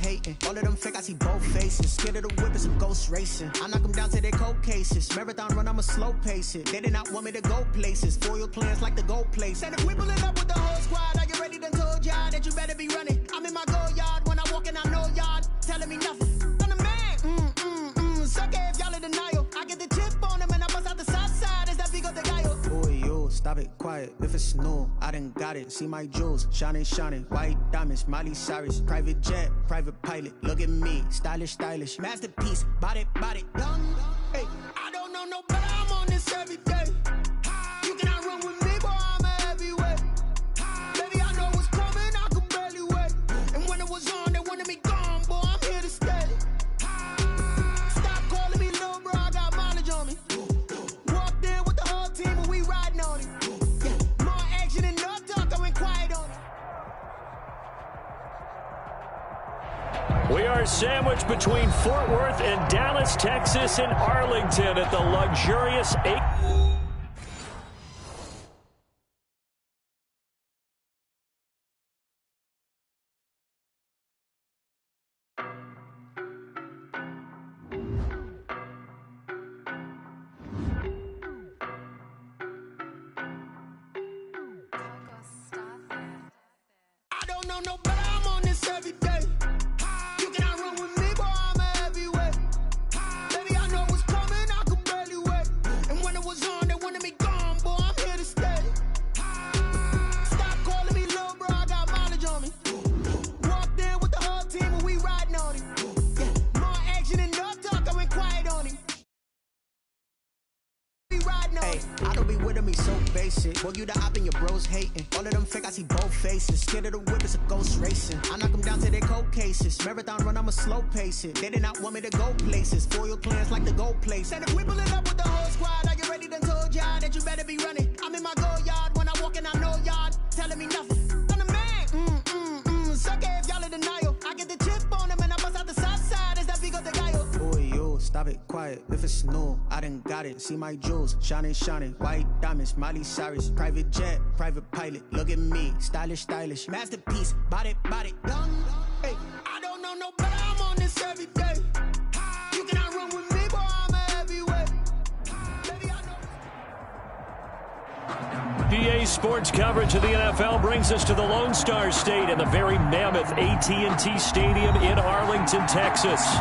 hating. All of them fake, I see both faces. Scared of the whip, it's a ghost racing. I knock them down to their cold cases. Marathon run, I'ma slow pace it. They did not want me to go places. Foil plans like the gold place. And if we pull it up with the whole squad, are you ready? Done told y'all that you better be running. I'm in my go yard when I walk in, I know y'all telling me nothing. I'm the man. Suck it if y'all in denial. I get the chip on them and I bust out the south side. Is that Vigo de Gallo? Boy, yo, stop it, quiet. If it's new, I done got it. See my jewels, shining, shining. White diamonds, Miley Cyrus. Private jet, private pilot. Look at me, stylish, stylish. Masterpiece, body, young. Hey, I don't know no better. I'm on this every day. You cannot run with me, boy. I'm a heavyweight. Baby, I know what's coming. I could barely wait. And when it was on, they wanted me gone, boy. I'm here to stay. Stop calling me little bro. I got mileage on me. Walked in with the whole team and we riding on it. Yeah, more action and no talk. I went quiet on it. We are sandwiched between Fort Worth and Dallas, Texas, and Arlington at the luxurious 8. I don't know no better. I'm on this every day. You cannot run with me, boy. I'm a heavyweight. Baby, I know what's coming. I could barely wait. And when it was on, they wanted me gone, boy. I'm here to stay. Stop calling me little bro. I got mileage on me. Walked in with the whole team and we riding on it. Yeah, more action and no talk. I went quiet on it. Hey, I don't be with me so basic. Boy, you the op and your bros hating. All of them fake, I see both faces. Scared of the whip, it's a ghost racing. I knock them down to their cold cases. Marathon run, I'ma slow pace it. They did not want me to go places. Foil plans like the gold place. And if we pull it up with the whole squad, are you ready? Done told y'all that you better be running. I'm in my go yard when I walk in, I know y'all telling me nothing. I'm the man. Suck it if y'all in denial. I get the chip on them and I bust out the south side. Is that Vigo de Gallo? Boy, yo, stop it, quiet. If it's new, I done got it. See my jewels, shining, shining. White diamonds, Miley Cyrus. Private jet, private pilot. Look at me, stylish, stylish. Masterpiece, body, young. Hey, I don't know no better. I'm on this every day. You cannot run with me, boy. I'm a heavyweight. Baby, I know. PA Sports coverage of the NFL brings us to the Lone Star State and the very mammoth AT&T Stadium in Arlington, Texas.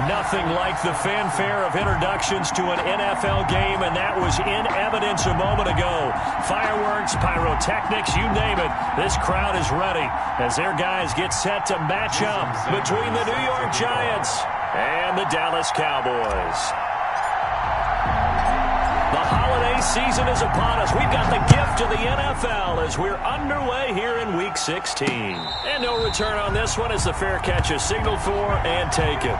Nothing like the fanfare of introductions to an NFL game, and that was in evidence a moment ago. Fireworks, pyrotechnics, you name it. This crowd is ready as their guys get set to match up between the New York Giants and the Dallas Cowboys. The holiday season is upon us. We've got the gift of the NFL as we're underway here in Week 16. And no return on this one as the fair catch is signaled for and taken.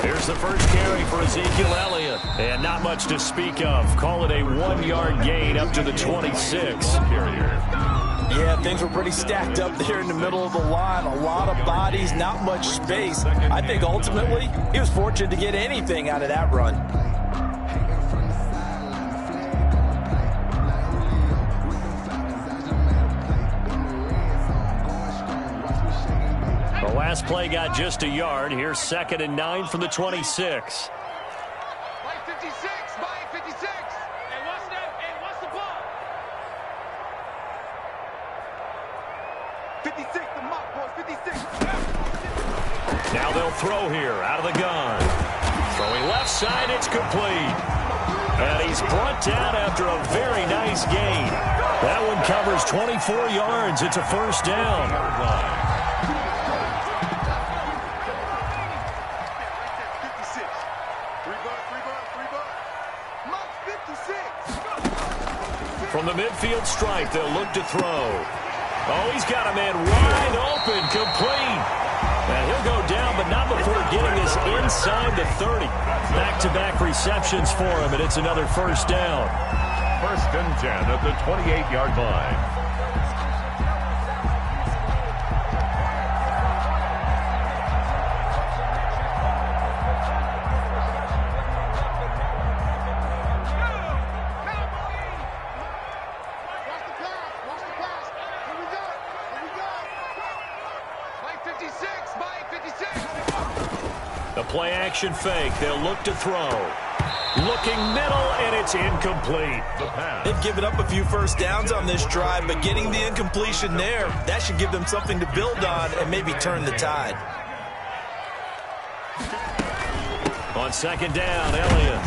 Here's the first carry for Ezekiel Elliott. And not much to speak of. Call it a 1-yard gain up to the 26. Yeah, things were pretty stacked up there in the middle of the line. A lot of bodies, not much space. I think ultimately he was fortunate to get anything out of that run. The last play got just a yard. Here's 2nd and 9 from the 26. Now they'll throw here out of the gun. Throwing left side, it's complete. And he's brought down after a very nice gain. That one covers 24 yards. It's a first down. From the midfield stripe, they'll look to throw. Oh, he's got a man wide open, complete. time before getting this inside the 30. Back-to-back receptions for him, and it's another first down. 1st and 10 at the 28-yard line. The play-action fake. They'll look to throw. Looking middle, and it's incomplete. They've given up a few first downs on this drive, but getting the incompletion there, that should give them something to build on and maybe turn the tide. On 2nd down, Elliott.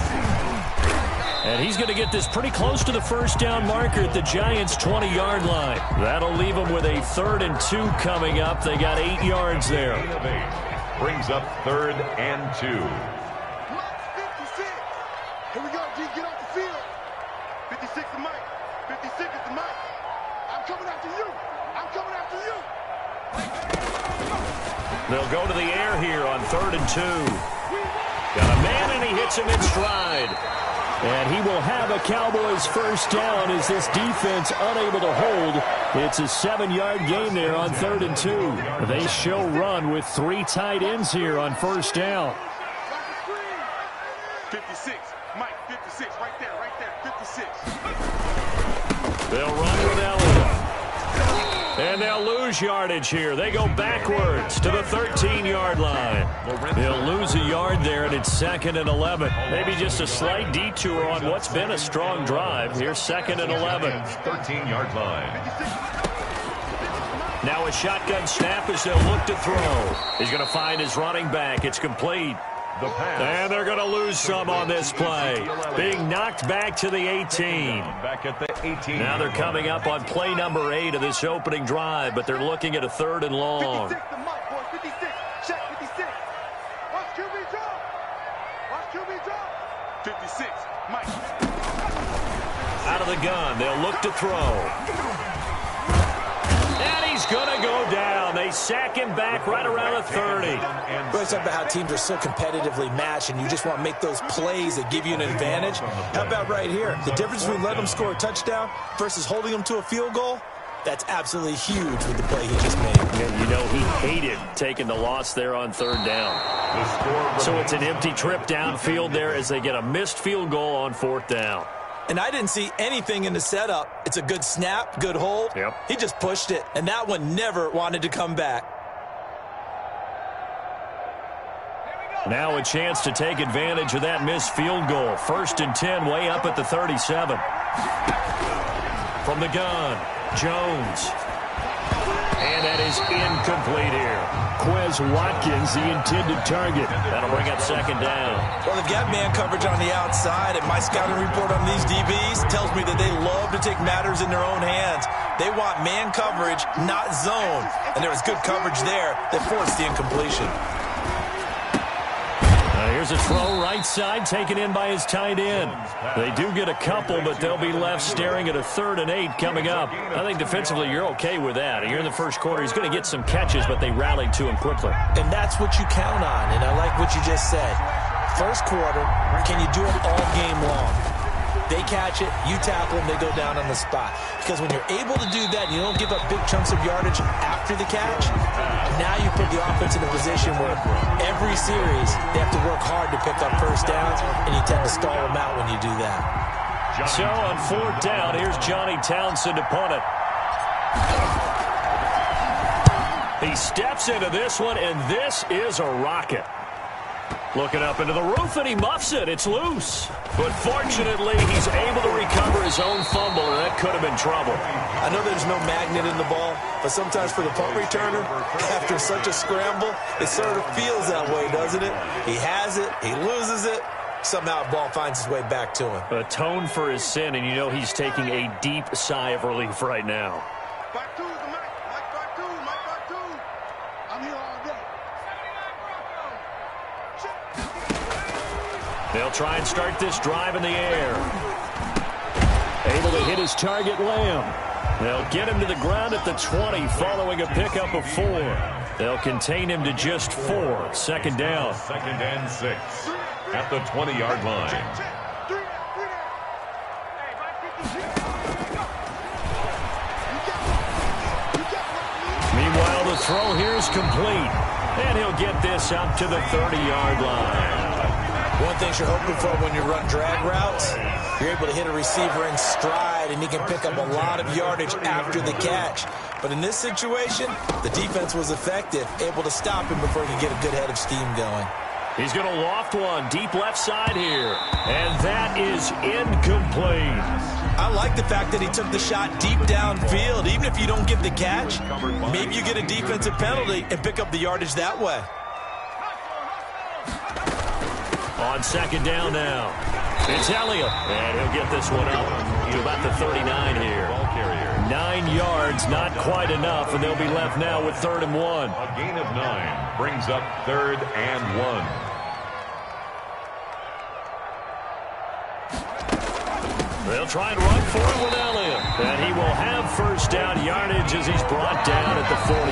And he's going to get this pretty close to the first down marker at the Giants' 20-yard line. That'll leave them with a 3rd and 2 coming up. They got 8 yards there. Brings up 3rd and 2. 56. Here we go, G. Get off the field. 56 is Mike. 56 is the Mike. I'm coming after you. I'm coming after you. They'll go to the air here on 3rd and 2. Got a man, and he hits him in stride. And he will have a Cowboys first down as this defense unable to hold. It's a 7-yard gain there on 3rd and 2. They show run with 3 tight ends here on first down. 56. Mike, 56. Right there, 56. They'll run with Elliott. And they'll lose yardage here. They go backwards to the 13-yard line. They'll lose a yard there, and it's 2nd and 11. Maybe just a slight detour on what's been a strong drive. Here's 2nd and 11. 13-yard line. Now a shotgun snap as they'll look to throw. He's going to find his running back. It's complete. And they're going to lose some on this play. Being knocked back to the 18. Back at the 18. Now they're coming up on play number 8 of this opening drive, but they're looking at a 3rd and long. 56 to Mike, boys. 56. Check 56. Watch QB drop. Watch QB drop. 56. Mike. Out of the gun. They'll look to throw. And he's going to go down. They sack him back right around the 30. We're talking about how teams are so competitively matched, and you just want to make those plays that give you an advantage. How about right here? The difference between letting them score a touchdown versus holding them to a field goal, that's absolutely huge with the play he just made. And you know he hated taking the loss there on 3rd down. So it's an empty trip downfield there as they get a missed field goal on 4th down. And I didn't see anything in the setup. It's a good snap, good hold. Yep. He just pushed it, and that one never wanted to come back. Now a chance to take advantage of that missed field goal. 1st and 10, way up at the 37. From the gun, Jones. And that is incomplete here. Quez Watkins, the intended target. That'll bring up 2nd down. Well, they've got man coverage on the outside, and my scouting report on these DBs tells me that they love to take matters in their own hands. They want man coverage, not zone. And there was good coverage there that forced the incompletion. Here's a throw right side taken in by his tight end. They do get a couple, but they'll be left staring at a 3rd and 8 coming up. I think defensively you're okay with that. Here in the first quarter, he's going to get some catches, but they rallied to him quickly. And that's what you count on, and I like what you just said. First quarter, can you do it all game long? They catch it, you tackle them, they go down on the spot. Because when you're able to do that and you don't give up big chunks of yardage after the catch, now you put the offense in a position where every series they have to work hard to pick up first downs, and you tend to stall them out when you do that. So on 4th down, here's Johnny Townsend to punt it. He steps into this one, and this is a rocket. Looking up into the roof, and he muffs it. It's loose. But fortunately, he's able to recover his own fumble, and that could have been trouble. I know there's no magnet in the ball, but sometimes for the punt returner, after such a scramble, it sort of feels that way, doesn't it? He has it, he loses it, somehow the ball finds its way back to him. Atone for his sin, and you know he's taking a deep sigh of relief right now. Back two, Mike back two. I'm here all day. They'll try and start this drive in the air. Able to hit his target, Lamb. They'll get him to the ground at the 20 following a pickup of 4. They'll contain him to just 4. Second down. 2nd and 6 at the 20-yard line. Meanwhile, the throw here is complete. And he'll get this up to the 30-yard line. One thing you're hoping for when you run drag routes, you're able to hit a receiver in stride, and he can pick up a lot of yardage after the catch. But in this situation, the defense was effective, able to stop him before he could get a good head of steam going. He's going to loft one deep left side here. And that is incomplete. I like the fact that he took the shot deep downfield. Even if you don't get the catch, maybe you get a defensive penalty and pick up the yardage that way. On second down now, it's Elliott. And he'll get this one up to about the 39 here. 9 yards, not quite enough, and they'll be left now with 3rd and 1. A gain of 9 brings up 3rd and 1. They'll try and run for it with Elliott. And he will have first down yardage as he's brought down at the 41.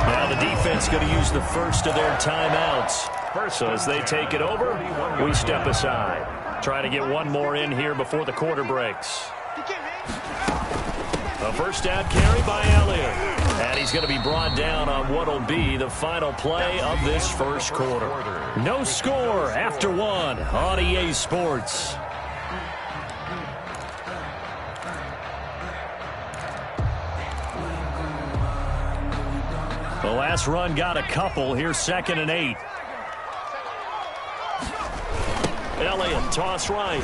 Now the defense going to use the first of their timeouts. So as they take it over, we step aside. Trying to get one more in here before the quarter breaks. A first down carry by Elliott. And he's going to be brought down on what will be the final play of this first quarter. No score after 1 on EA Sports. The last run got a couple. Here's 2nd and 8. Elliott, toss right.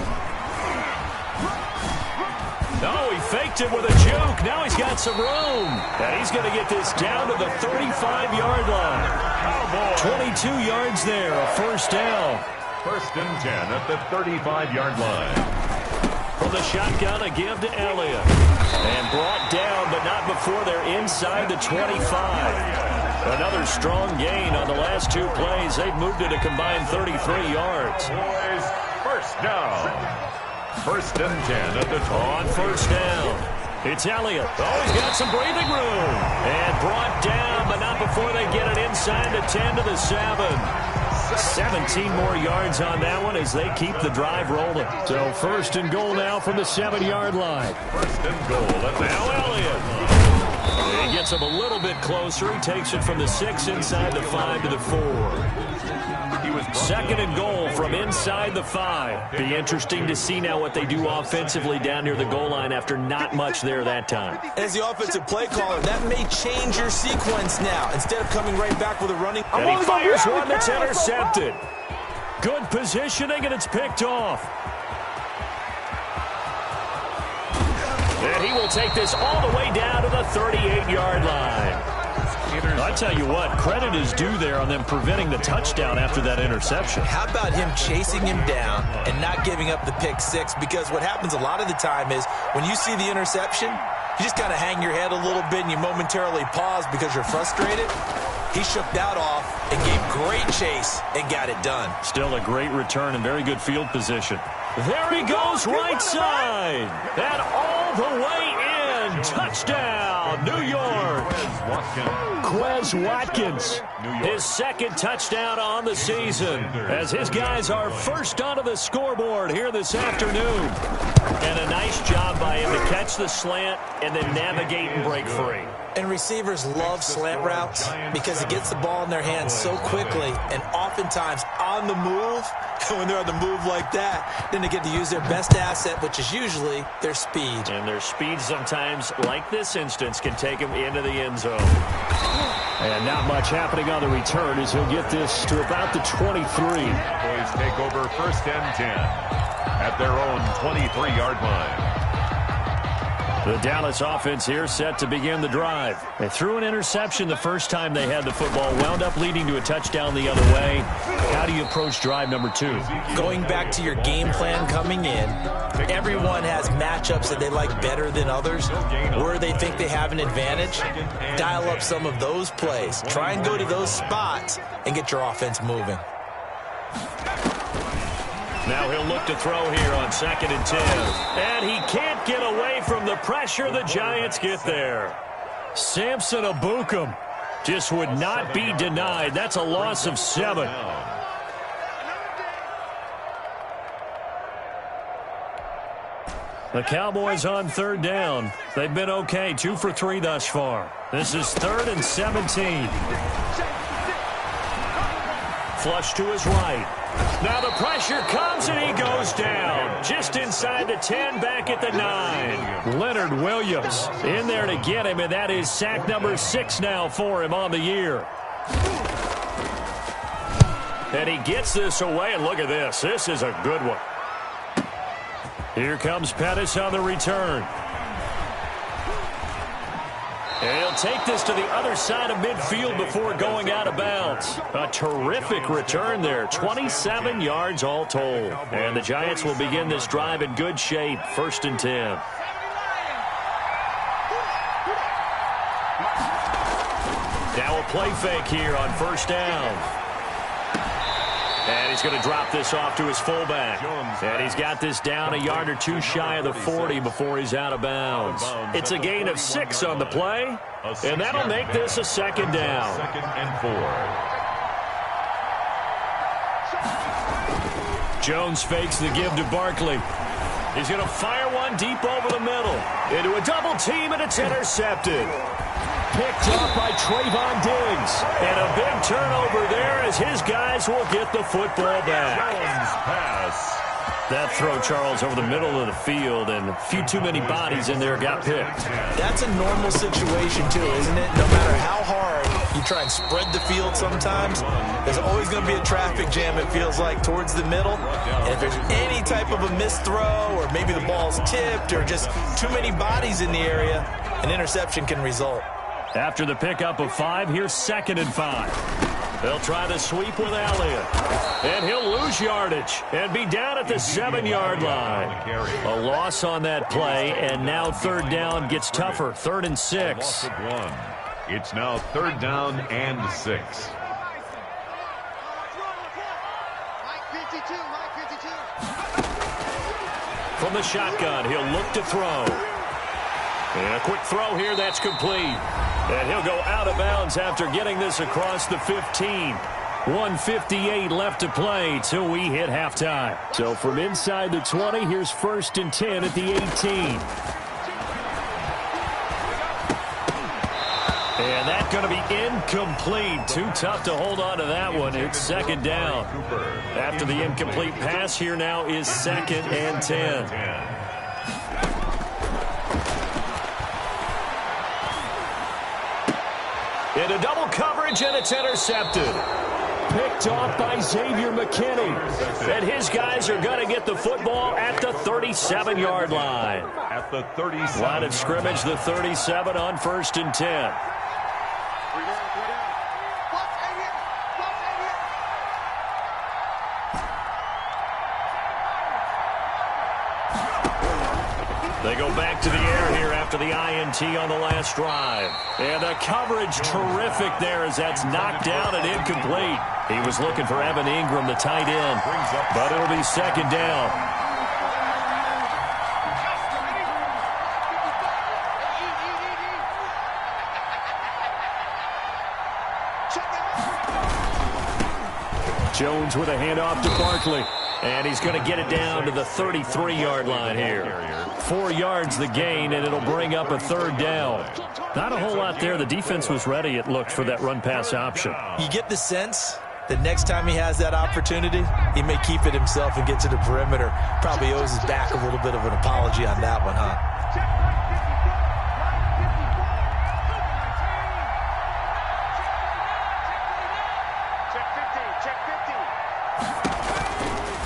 No, he faked it with a juke. Now he's got some room. And he's going to get this down to the 35-yard line. 22 yards there, a first down. 1st and 10 at the 35-yard line. From the shotgun, a give to Elliott. And brought down, but not before they're inside the 25. Another strong gain on the last 2 plays. They've moved it a combined 33 yards. Boys, first down. 1st and 10 at the on first down. It's Elliott. Oh, he's got some breathing room. And brought down, but not before they get it inside the 10 to the 7. 17 more yards on that one as they keep the drive rolling. So 1st and goal now from the 7-yard line. 1st and goal. Now Elliott. He gets him a little bit closer. He takes it from the 6 inside the 5 to the 4. 2nd and goal from inside the 5. Be interesting to see now what they do offensively down near the goal line after not much there that time. As the offensive play caller, that may change your sequence now. Instead of coming right back with a running. And he fires one that's intercepted. Good positioning, and it's picked off. And he will take this all the way down to the 38-yard line. I tell you what, credit is due there on them preventing the touchdown after that interception. How about him chasing him down and not giving up the pick 6? Because what happens a lot of the time is when you see the interception, you just kind of hang your head a little bit and you momentarily pause because you're frustrated. He shook that off and gave great chase and got it done. Still a great return and very good field position. There he goes right side. And all the way in. Touchdown, New York. Quez Watkins, his 2nd touchdown on the season as his guys are first onto the scoreboard here this afternoon. And a nice job by him to catch the slant and then navigate and break free. And receivers love slant routes because it gets the ball in their hands so quickly and oftentimes on the move. When they're on the move like that, then they get to use their best asset, which is usually their speed. And their speed sometimes, like this instance, can take them into the end zone. And not much happening on the return as he'll get this to about the 23. Boys take over 1st and 10 at their own 23-yard line. The Dallas offense here set to begin the drive. They threw an interception the first time they had the football, wound up leading to a touchdown the other way. How do you approach drive number 2? Going back to your game plan coming in, everyone has matchups that they like better than others. Where they think they have an advantage, dial up some of those plays. Try and go to those spots and get your offense moving. Now he'll look to throw here on 2nd and 10. And he can't get away from the pressure. The Giants get there. Samson Abukum just would not be denied. That's a loss of 7. The Cowboys on third down. They've been okay, 2 for 3 thus far. This is 3rd and 17. Flush to his right. Now the pressure comes and he goes down. Just inside the 10, back at the 9. Leonard Williams in there to get him, and that is sack number 6 now for him on the year. And he gets this away, and look at this. This is a good one. Here comes Pettis on the return. And he'll take this to the other side of midfield before going out of bounds. A terrific return there. 27 yards all told. And the Giants will begin this drive in good shape. 1st and 10. Now a play fake here on 1st down. And he's going to drop this off to his fullback. And he's got this down a yard or 2 shy of the 40 before he's out of bounds. It's a gain of 6 on the play, and that'll make this a 2nd down. 2nd and 4. Jones fakes the give to Barkley. He's going to fire one deep over the middle. Into a double team, and it's intercepted. Picked off by Trayvon Diggs. And a big turnover there as his guys will get the football back. Pass. That throw, Charles, over the middle of the field, and a few too many bodies in there got picked. That's a normal situation, too, isn't it? No matter how hard you try and spread the field sometimes, there's always going to be a traffic jam, it feels like, towards the middle. And if there's any type of a missed throw, or maybe the ball's tipped, or just too many bodies in the area, an interception can result. After the pickup of 5, here's 2nd and 5. They'll try the sweep with Elliott. And he'll lose yardage and be down at the 7-yard line. A loss on that play, and now 3rd down gets tougher. 3rd and 6. It's now 3rd down and 6. From the shotgun, he'll look to throw. And a quick throw here, that's complete. And he'll go out of bounds after getting this across the 15. 1:58 left to play till we hit halftime. So from inside the 20, here's 1st and 10 at the 18. And that's going to be incomplete. Too tough to hold on to that one. It's 2nd down. After the incomplete pass, here now is 2nd and 10. Into double coverage, and it's intercepted. Picked off by Xavier McKinney. And his guys are going to get the football at the 37-yard line. At the 37. Line of scrimmage, the 37 on 1st and 10. They go back to the air here after the INT on the last drive. And the coverage terrific there as that's knocked down and incomplete. He was looking for Evan Ingram, the tight end, but it'll be 2nd down. Jones with a handoff to Barkley. And he's going to get it down to the 33-yard line here. 4 yards the gain, and it'll bring up a 3rd down. Not a whole lot there. The defense was ready, it looked, for that run-pass option. You get the sense that next time he has that opportunity, he may keep it himself and get to the perimeter. Probably owes his back a little bit of an apology on that one, huh?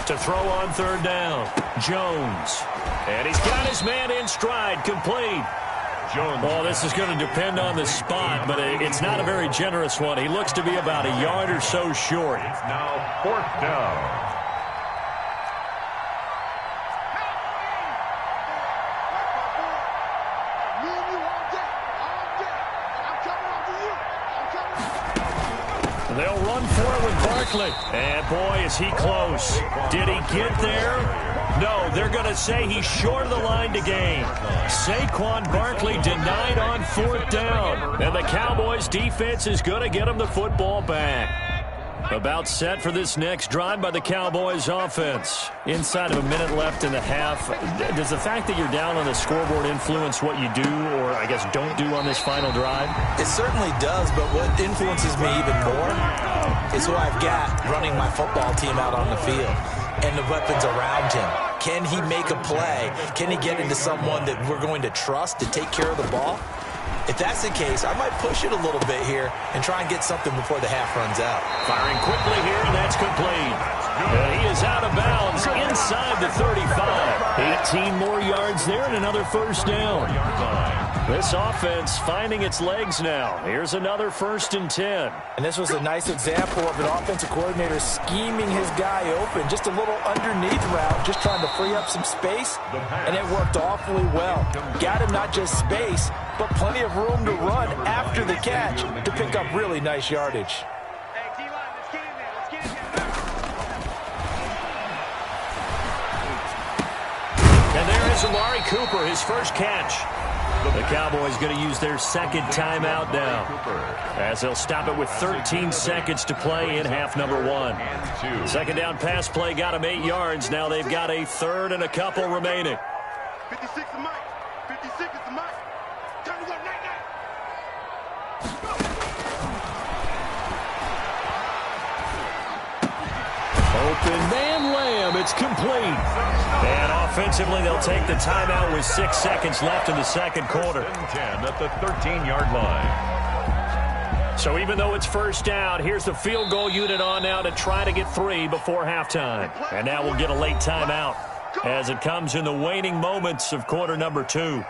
To throw on 3rd down, Jones. And he's got his man in stride, complete. Jones. Well, this is going to depend on the spot, but it's not a very generous one. He looks to be about a yard or so short. It's now 4th down. They'll run for it with Barkley. And, boy, is he close. Did he get there? No, they're going to say he's short of the line to gain. Saquon Barkley denied on 4th down. And the Cowboys defense is going to get him the football back. About set for this next drive by the Cowboys offense. Inside of a minute left in the half, does the fact that you're down on the scoreboard influence what you do, or I guess don't do on this final drive? It certainly does, but what influences me even more is who I've got running my football team out on the field and the weapons around him. Can he make a play? Can he get into someone that we're going to trust to take care of the ball? If that's the case, I might push it a little bit here and try and get something before the half runs out. Firing quickly here, and that's complete. And he is out of bounds inside the 35. 18 more yards there and another first down. This offense finding its legs now. Here's another 1st and 10. And this was a nice example of an offensive coordinator scheming his guy open. Just a little underneath route, just trying to free up some space, and it worked awfully well. Got him not just space, but plenty of room to run after the catch to pick up really nice yardage. And there is Amari Cooper, his first catch. The Cowboys going to use their 2nd timeout now, as they'll stop it with 13 seconds to play in half number 1. 2nd down pass play got them 8 yards. Now they've got a 3rd and a couple remaining. 56 is Mike. 56 is the Mike. Time to go, night. Open man Lamb. It's complete. And offensively, they'll take the timeout with 6 seconds left in the 2nd quarter. 10 at the 13-yard line. So even though it's 1st down, here's the field goal unit on now to try to get 3 before halftime. And now we'll get a late timeout as it comes in the waning moments of quarter number 2.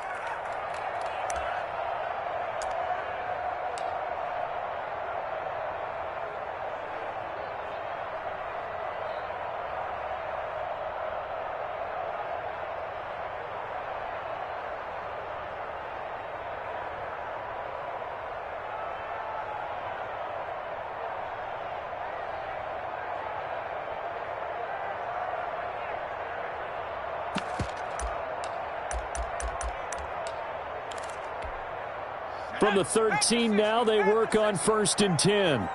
From the 13 now, they work on 1st and 10. 5-2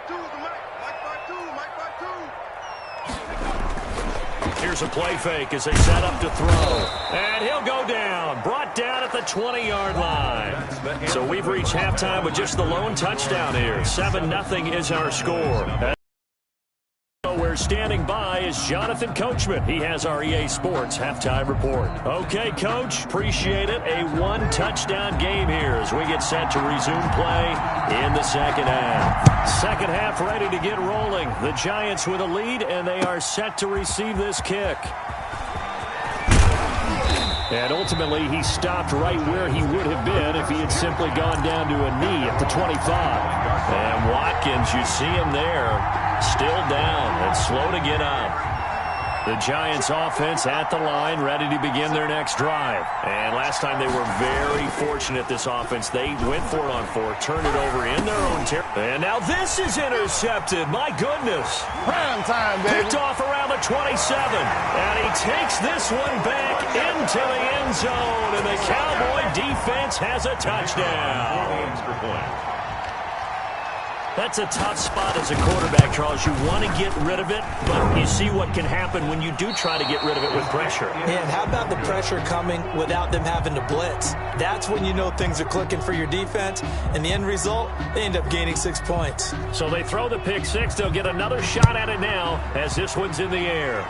is the Mike. Mike 5-2. Here's a play fake as they set up to throw. And he'll go down. Brought down at the 20-yard line. So we've reached halftime with just the lone touchdown here. 7-0 is our score. Where standing by is Jonathan Coachman. He has our EA Sports halftime report. Okay, Coach, appreciate it. A 1-touchdown game here as we get set to resume play in the 2nd half. 2nd half ready to get rolling. The Giants with a lead, and they are set to receive this kick. And ultimately, he stopped right where he would have been if he had simply gone down to a knee at the 25. And Watkins, you see him there, still down and slow to get up. The Giants offense at the line, ready to begin their next drive. And last time they were very fortunate, this offense. They went for it on 4, turned it over in their own territory. And now this is intercepted. My goodness. Prime time, baby. Picked off around the 27. And he takes this one back into the end zone. And the Cowboy defense has a touchdown. Extra point. That's a tough spot as a quarterback, Charles. You want to get rid of it, but you see what can happen when you do try to get rid of it with pressure. And how about the pressure coming without them having to blitz? That's when you know things are clicking for your defense, and the end result, they end up gaining 6 points. So they throw the pick 6. They'll get another shot at it now as this one's in the air.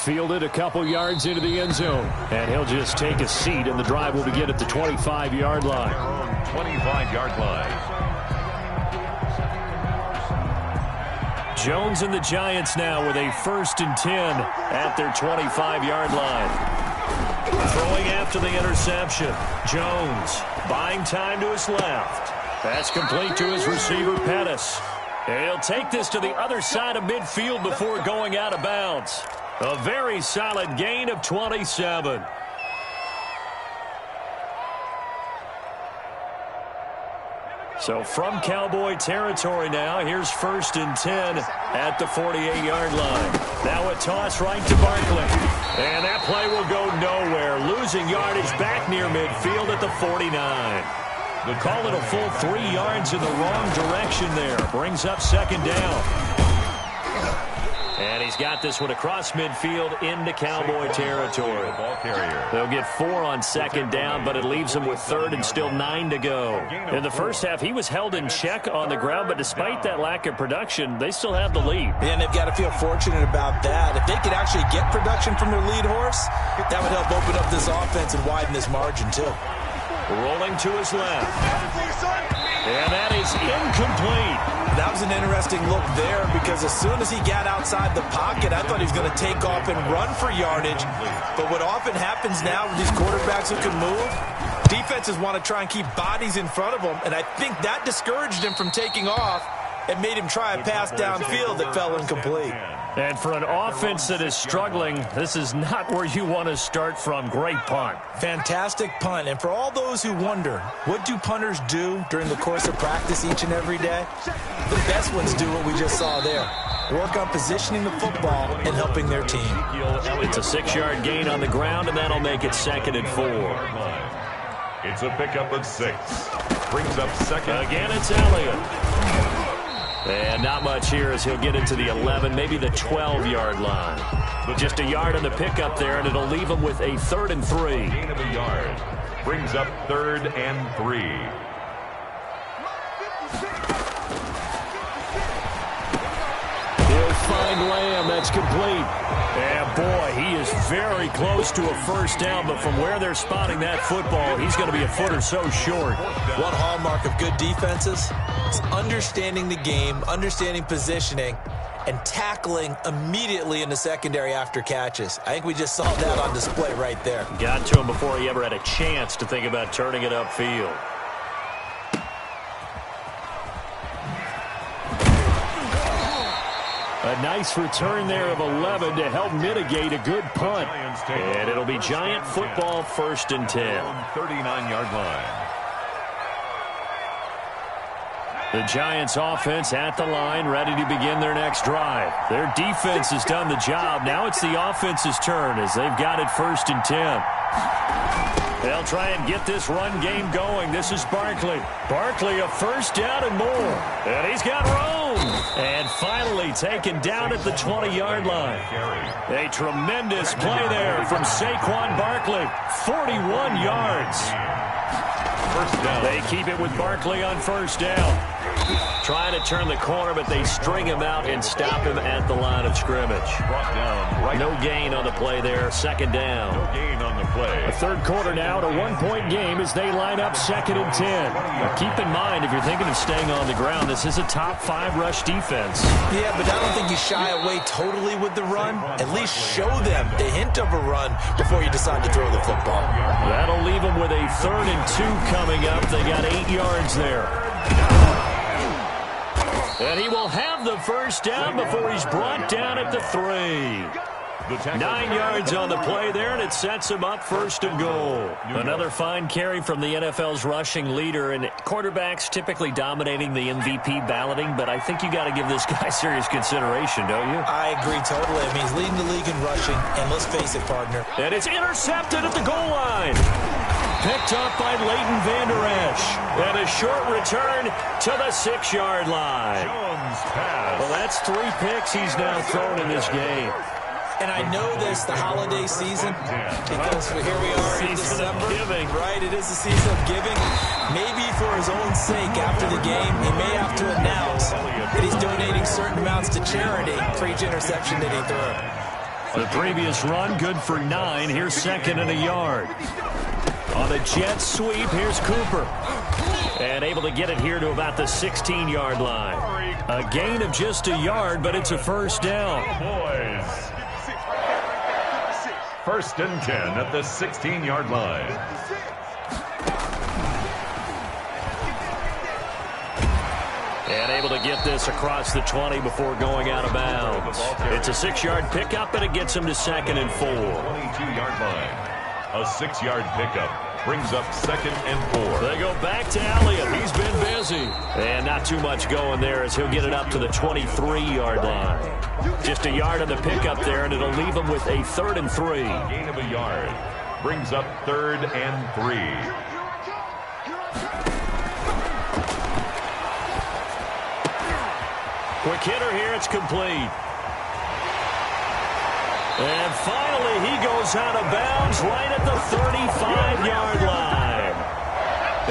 Fielded a couple yards into the end zone, and he'll just take a seat, and the drive will begin at the 25-yard line. 25-yard line. Jones and the Giants now with a 1st and 10 at their 25-yard line. Throwing after the interception. Jones buying time to his left. That's complete to his receiver, Pettis. And he'll take this to the other side of midfield before going out of bounds. A very solid gain of 27. So from Cowboy territory now, here's 1st and 10 at the 48-yard line. Now a toss right to Barkley. And that play will go nowhere. Losing yardage back near midfield at the 49. They call it a full 3 yards in the wrong direction there. Brings up 2nd down. And he's got this one across midfield into Cowboy territory. They'll get 4 on 2nd down, but it leaves them with 3rd and still 9 to go. In the first half, he was held in check on the ground, but despite that lack of production, they still have the lead. And they've got to feel fortunate about that. If they could actually get production from their lead horse, that would help open up this offense and widen this margin too. Rolling to his left. And that is incomplete. That was an interesting look there because as soon as he got outside the pocket, I thought he was going to take off and run for yardage. But what often happens now with these quarterbacks who can move, defenses want to try and keep bodies in front of them, and I think that discouraged him from taking off and made him try a pass downfield that fell incomplete. And for an offense that is struggling, this is not where you want to start from. Great punt. Fantastic punt. And for all those who wonder, what do punters do during the course of practice each and every day? The best ones do what we just saw there. Work on positioning the football and helping their team. It's a 6-yard gain on the ground, and that'll make it 2nd and 4. It's a pickup of 6. Brings up 2nd. Again, it's Elliott. And not much here as he'll get into the 11, maybe the 12-yard line. Just a yard on the pickup there, and it'll leave him with a 3rd and 3. Gain of a yard. Brings up 3rd and 3. He'll find Lamb. That's complete. And boy, he is very close to a 1st down, but from where they're spotting that football, he's going to be a foot or so short. One hallmark of good defenses is understanding the game, understanding positioning, and tackling immediately in the secondary after catches. I think we just saw that on display right there. Got to him before he ever had a chance to think about turning it upfield. A nice return there of 11 to help mitigate a good punt. And it'll be Giant football 1st and 10. 39-yard line. The Giants offense at the line, ready to begin their next drive. Their defense has done the job. Now it's the offense's turn as they've got it 1st and 10. They'll try and get this run game going. This is Barkley. Barkley, a 1st down and more. And he's got room. And finally taken down at the 20-yard line. A tremendous play there from Saquon Barkley. 41 yards. 1st down. They keep it with Barkley on 1st down. Trying to turn the corner, but they string him out and stop him at the line of scrimmage. Brought down right. No gain on the play there. 2nd down. No gain on the play. A 3rd quarter now to 1-point game as they line up 2nd and 10. Now keep in mind, if you're thinking of staying on the ground, this is a top 5 rush defense. Yeah, but I don't think you shy away totally with the run. At least show them the hint of a run before you decide to throw the football. That'll leave them with a 3rd and 2 coming up. They got 8 yards there. And he will have the 1st down before he's brought down at the 3. 9 yards on the play there, and it sets him up 1st and goal. Another fine carry from the NFL's rushing leader, and quarterbacks typically dominating the MVP balloting, but I think you got to give this guy serious consideration, don't you? I agree totally. I mean, he's leading the league in rushing, and let's face it, partner. And it's intercepted at the goal line. Picked up by Leighton Vander Esch. And a short return to the 6-yard line. Well, that's 3 picks he's now thrown in this game. And I know this, the holiday season, because here we are in December. Right, it is the season of giving. Maybe for his own sake, after the game, he may have to announce that he's donating certain amounts to charity for each interception that he threw. The previous run, good for 9. Here's 2nd and a yard. On the jet sweep, here's Cooper. And able to get it here to about the 16-yard line. A gain of just a yard, but it's a 1st down. Boys. 1st and 10 at the 16-yard line. And able to get this across the 20 before going out of bounds. It's a 6-yard pickup, and it gets him to 2nd and 4. 22-yard line. A 6-yard pickup brings up 2nd and 4. They go back to Elliott. He's been busy. not too much going there as he'll get it up to the 23-yard line. Just a yard on the pickup there, and it'll leave him with a 3rd and 3. Gain of a yard. Brings up 3rd and 3. Quick hitter here, it's complete. And finally, he goes out of bounds right at the 35-yard line.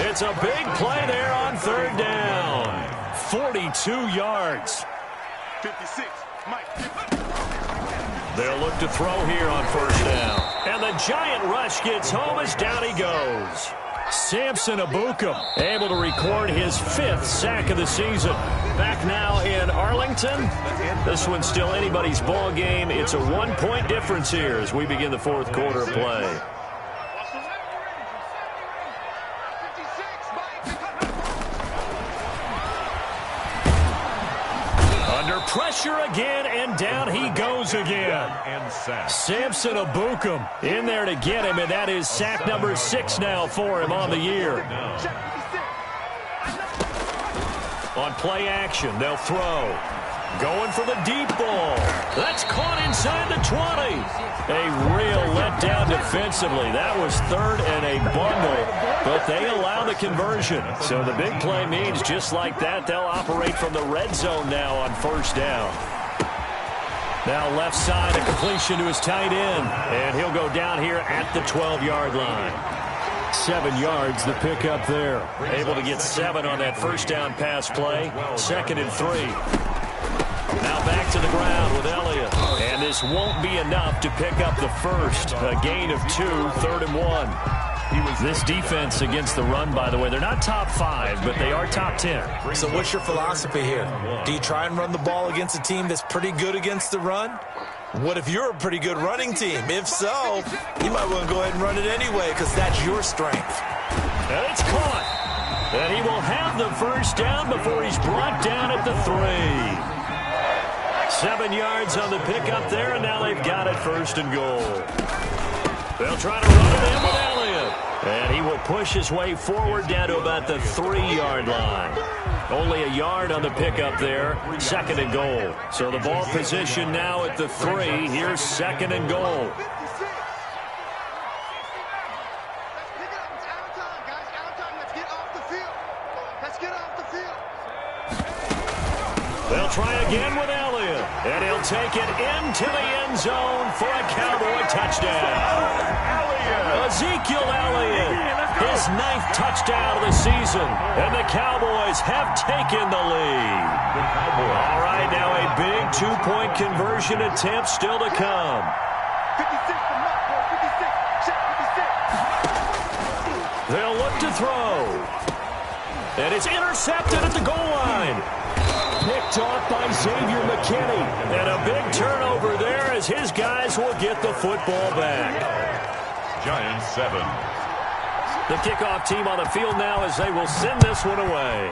It's a big play there on 3rd down. 42 yards. 56, Mike. They'll look to throw here on 1st down. And the giant rush gets home as down he goes. Samson Ebukam able to record his 5th sack of the season. Back now in Arlington. This one's still anybody's ball game. It's a 1-point difference here as we begin the 4th quarter of play. Under pressure again, and down he goes again. Samson Ebukam in there to get him, and that is sack number 6 now for him on the year. On play action, they'll throw. Going for the deep ball. That's caught inside the 20. A real letdown defensively. That was 3rd and a bundle, but they allow the conversion. So the big play means just like that, they'll operate from the red zone now on 1st down. Now left side, a completion to his tight end, and he'll go down here at the 12-yard line. 7 yards, the pickup there. Able to get 7 on that 1st down pass play. 2nd and 3. Now back to the ground with Elliott. And this won't be enough to pick up the 1st. A gain of 2, 3rd and 1. This defense against the run, by the way, they're not top 5, but they are top 10. So what's your philosophy here? Do you try and run the ball against a team that's pretty good against the run? What if you're a pretty good running team? If so, you might want to go ahead and run it anyway because that's your strength. And it's caught. And he will have the 1st down before he's brought down at the 3. 7 yards on the pickup there, and now they've got it 1st and goal. They'll try to run it in with Elliott. And he will push his way forward down to about the 3-yard line. Only a yard on the pickup there. 2nd and goal. So the ball position now at the 3. Here's 2nd and goal. They'll try again with Elliott. And he'll take it into the end zone for a Cowboy touchdown. Ezekiel Elliott, his 9th touchdown of the season. And the Cowboys have taken the lead. All right, now a big 2-point conversion attempt still to come. 56 for Mike, 56. Check 56. They'll look to throw. And it's intercepted at the goal line. Picked off by Xavier McKinney. And a big turnover there as his guys will get the football back. Giants 7. The kickoff team on the field now as they will send this one away.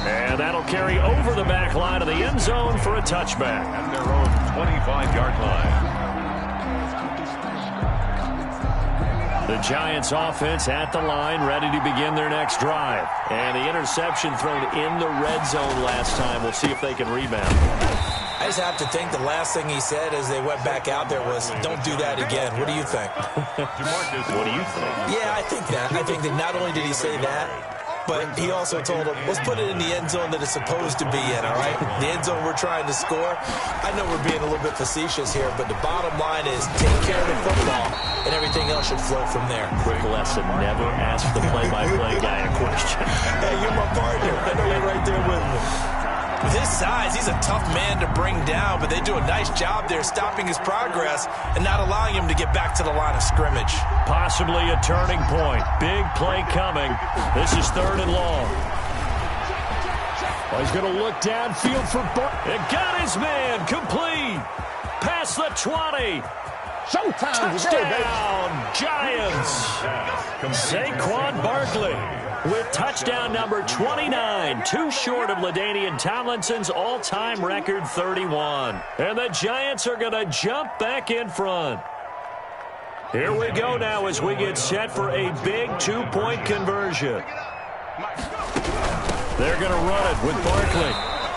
And that'll carry over the back line of the end zone for a touchback. At their own 25-yard line. The Giants offense at the line, ready to begin their next drive. And the interception thrown in the red zone last time. We'll see if they can rebound. I just have to think the last thing he said as they went back out there was, don't do that again. What do you think? What do you think? Yeah, I think that. I think that not only did he say that, but he also told them, let's put it in the end zone that it's supposed to be in, all right? The end zone we're trying to score. I know we're being a little bit facetious here, but the bottom line is take care of the football, and everything else should flow from there. Quick lesson, never ask the play-by-play guy a question. Hey, you're my partner. I know you're right there with me. With his size, he's a tough man to bring down, but they do a nice job there stopping his progress and not allowing him to get back to the line of scrimmage. Possibly a turning point. Big play coming. This is 3rd and long. Oh, he's going to look downfield for and got his man complete. Past the 20. Showtime. Touchdown, Giants. Saquon Barkley with touchdown number 29, too short of LaDainian Tomlinson's all-time record 31. And the Giants are going to jump back in front. Here we go now as we get set for a big two-point conversion. They're going to run it with Barkley.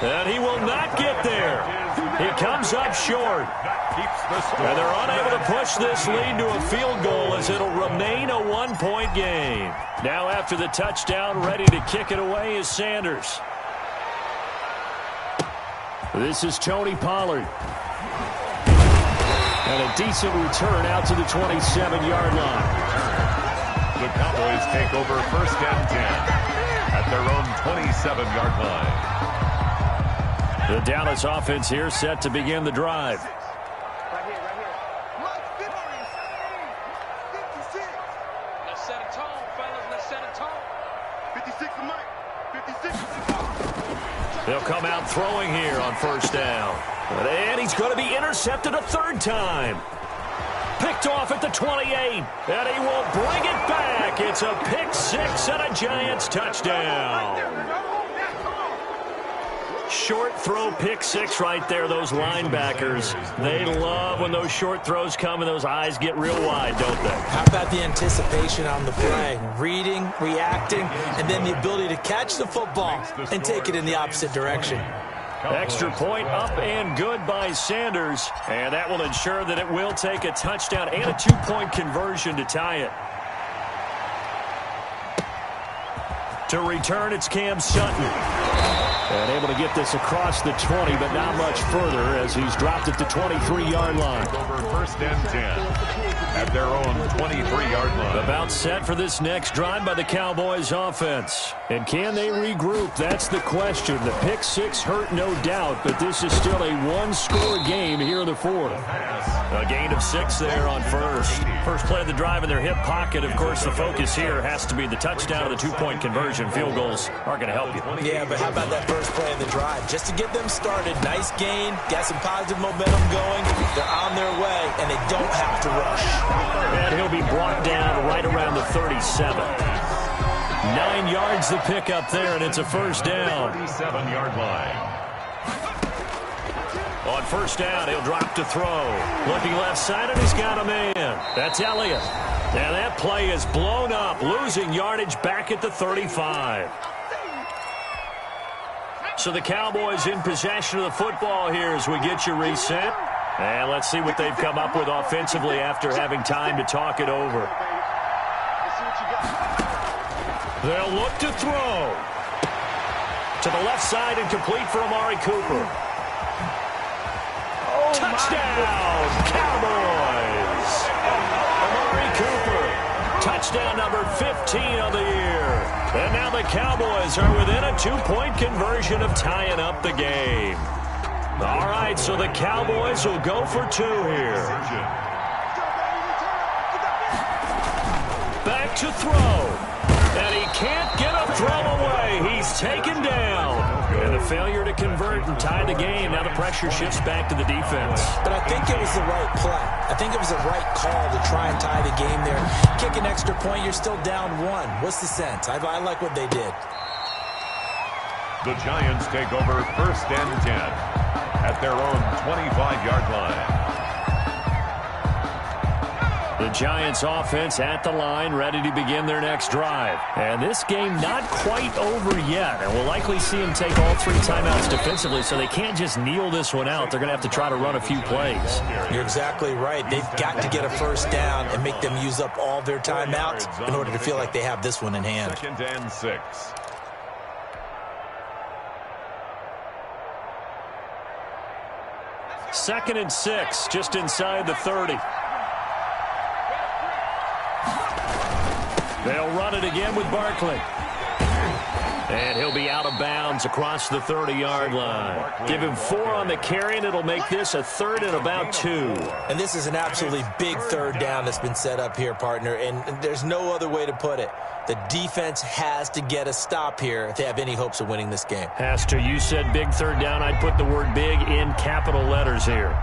And he will not get there. He comes up short. And they're unable to push this lead to a field goal as it'll remain a one-point game. Now after the touchdown, ready to kick it away is Sanders. This is Tony Pollard. And a decent return out to the 27-yard line. The Cowboys take over 1st and 10 at their own 27-yard line. The Dallas offense here set to begin the drive. Right here. Let's set a tone, fellas. Let's set a tone. 56 to Mike. 56. They'll come out throwing here on 1st down. And he's going to be intercepted a 3rd time. Picked off at the 28. And he will bring it back. It's a pick 6 and a Giants touchdown. Short throw pick 6 right there. Those linebackers, they love when those short throws come and those eyes get real wide, don't they? How about the anticipation on the play? Reading, reacting, and then the ability to catch the football and take it in the opposite direction. Extra point up and good by Sanders. And that will ensure that it will take a touchdown and a 2-point conversion to tie it. To return, it's Cam Sutton. And able to get this across the 20, but not much further as he's dropped at the 23-yard line. Over 1st and 10 at their own 23-yard line. About set for this next drive by the Cowboys offense. And can they regroup? That's the question. The pick 6 hurt, no doubt, but this is still a one-score game here in the 4th. A gain of 6 there on 1st. First play of the drive in their hip pocket. Of course, the focus here has to be the touchdown of the 2-point conversion. Field goals aren't going to help you. Yeah, but how about that first play of the drive? Just to get them started, nice gain, got some positive momentum going. They're on their way, and they don't have to rush. And he'll be brought down right around the 37. 9 yards to pick up there, and it's a 1st down. 37-yard line. On 1st down, he'll drop to throw. Looking left side, and he's got a man. That's Elliott. And that play is blown up, losing yardage back at the 35. So the Cowboys in possession of the football here as we get you reset. And let's see what they've come up with offensively after having time to talk it over. They'll look to throw. To the left side and complete for Amari Cooper. Touchdown, Cowboys! Amari Cooper, touchdown number 15 of the year. And now the Cowboys are within a 2-point conversion of tying up the game. All right, so the Cowboys will go for 2 here. Back to throw. And he can't get a throw away. He's taken down. And a failure to convert and tie the game. Now the pressure shifts back to the defense. But I think it was the right play. I think it was the right call to try and tie the game there. Kick an extra point, you're still down 1. What's the sense? I like what they did. The Giants take over 1st and 10 at their own 25-yard line. The Giants offense at the line, ready to begin their next drive. And this game not quite over yet. And we'll likely see them take all 3 timeouts defensively, so they can't just kneel this one out. They're going to have to try to run a few plays. You're exactly right. They've got to get a 1st down and make them use up all their timeouts in order to feel like they have this one in hand. 2nd and 6. Second and 6, just inside the 30. They'll run it again with Barkley. And he'll be out of bounds across the 30-yard line. Give him 4 on the carry, and it'll make this a 3rd and about 2. And this is an absolutely big 3rd down that's been set up here, partner, and there's no other way to put it. The defense has to get a stop here if they have any hopes of winning this game. Has to. You said big 3rd down. I'd put the word big in capital letters here.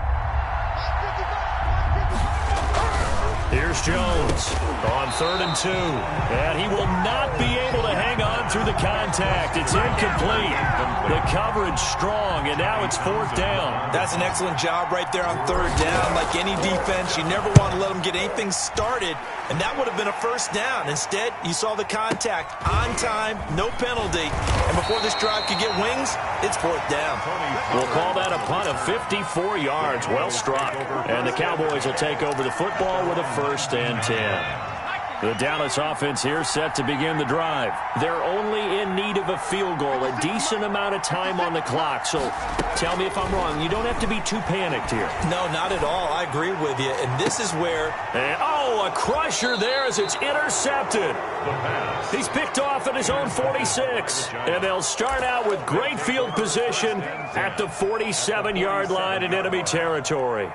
Here's Jones on 3rd and 2. And he will not be able to hang on through the the contact. It's incomplete. The coverage strong, and now it's fourth down. That's an excellent job right there on third down. Like any defense, you never want to let them get anything started, and that would have been a first down. Instead, you saw the contact on time, no penalty, and before this drive could get wings, it's fourth down. We'll call that a punt of 54 yards. Well struck. And the Cowboys will take over the football with a 1st and 10. The Dallas offense here set to begin the drive. They're only in need of a field goal, a decent amount of time on the clock. So tell me if I'm wrong. You don't have to be too panicked here. No, not at all. I agree with you. And this is where... And, oh, a crusher there as it's intercepted. He's picked off at his own 46. And they'll start out with great field position at the 47-yard line in enemy territory.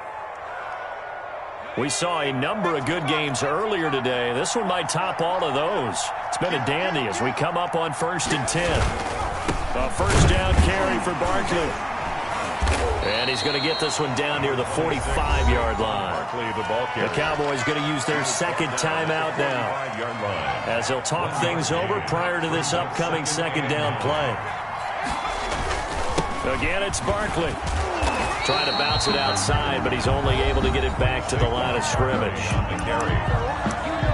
We saw a number of good games earlier today. This one might top all of those. It's been a dandy as we come up on 1st and 10. A first down carry for Barkley. And he's going to get this one down near the 45-yard line. The Cowboys going to use their second timeout now, as they'll talk things over prior to this upcoming second down play. Again, it's Barkley. Trying to bounce it outside, but he's only able to get it back to the line of scrimmage.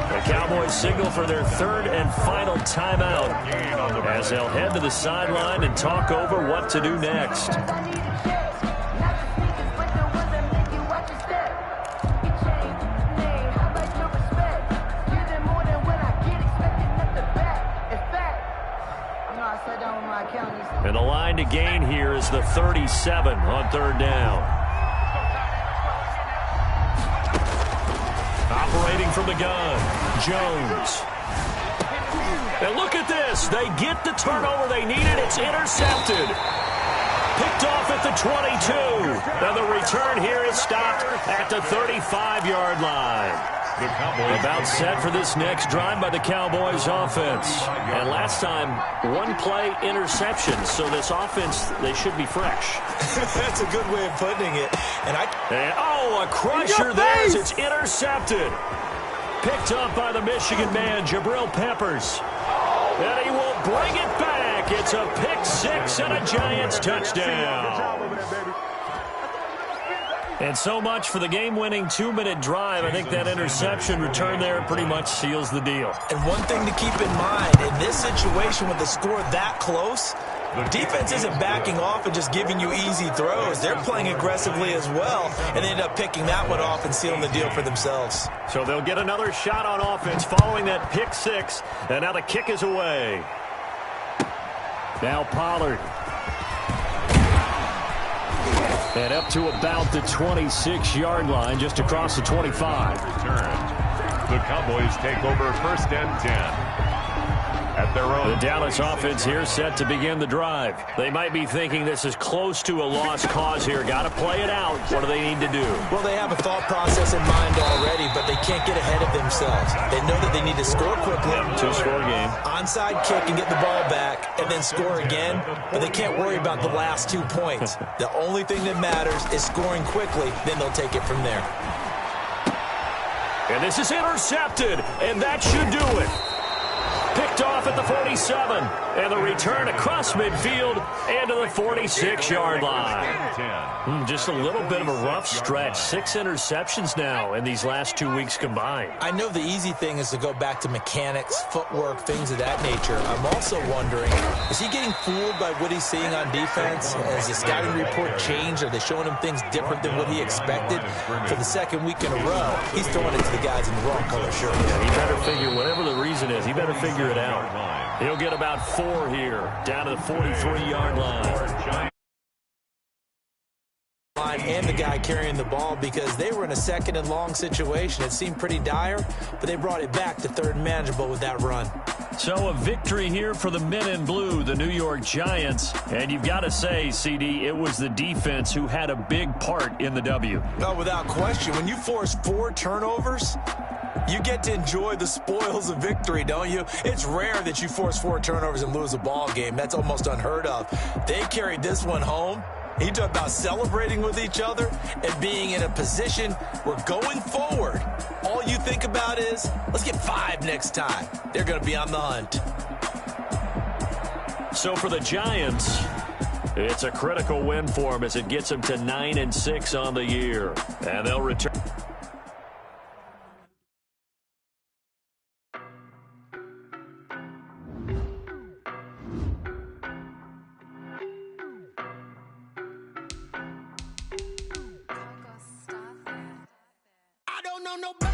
The Cowboys signal for their third and final timeout as they'll head to the sideline and talk over what to do next. And the line to gain here is the 37 on third down. Operating from the gun, Jones. And look at this. They get the turnover they needed. It's intercepted. Picked off at the 22. And the return here is stopped at the 35-yard line. About set for this next drive by the Cowboys offense. And last time, one play interception. So this offense, they should be fresh. That's a good way of putting it. And a crusher there as it's intercepted. Picked up by the Michigan man, Jabril Peppers. And he will bring it back. It's a pick six and a Giants touchdown. And so much for the game-winning 2-minute drive. I think that interception return there pretty much seals the deal. And one thing to keep in mind, in this situation with the score that close, defense isn't backing off and just giving you easy throws. They're playing aggressively as well, and they end up picking that one off and sealing the deal for themselves. So they'll get another shot on offense following that pick six, and now the kick is away. Now Pollard. And up to about the 26-yard line, just across the 25. The Cowboys take over 1st and 10. At their own. The Dallas offense here set to begin the drive. They might be thinking this is close to a lost cause here. Got to play it out. What do they need to do? Well, they have a thought process in mind already, but they can't get ahead of themselves. They know that they need to score quickly. Two-score game. Onside kick and get the ball back, and then score again. But they can't worry about the last 2 points. The only thing that matters is scoring quickly. Then they'll take it from there. And this is intercepted, and that should do it. Picked off at the 47, and the return across midfield and to the 46-yard line. Just a little bit of a rough stretch. 6 interceptions now in these last 2 weeks combined. I know the easy thing is to go back to mechanics, footwork, things of that nature. I'm also wondering, is he getting fooled by what he's seeing on defense? Has the scouting report changed? Are they showing him things different than what he expected? For the second week in a row, he's throwing it to the guys in the wrong color shirt. Yeah, he better figure, whatever the reason is, he better figure it out. He'll get about 4 here, down to the 43-yard line. And the guy carrying the ball, because they were in a second and long situation. It seemed pretty dire, but they brought it back to third and manageable with that run. So a victory here for the men in blue, the New York Giants. And you've got to say, CD, it was the defense who had a big part in the W. No, without question. When you force 4 turnovers, you get to enjoy the spoils of victory, don't you? It's rare that you force 4 turnovers and lose a ball game. That's almost unheard of. They carried this one home. He talked about celebrating with each other and being in a position where going forward, all you think about is, let's get 5 next time. They're going to be on the hunt. So for the Giants, it's a critical win for them as it gets them to 9-6 on the year. And they'll return. I don't know nobody.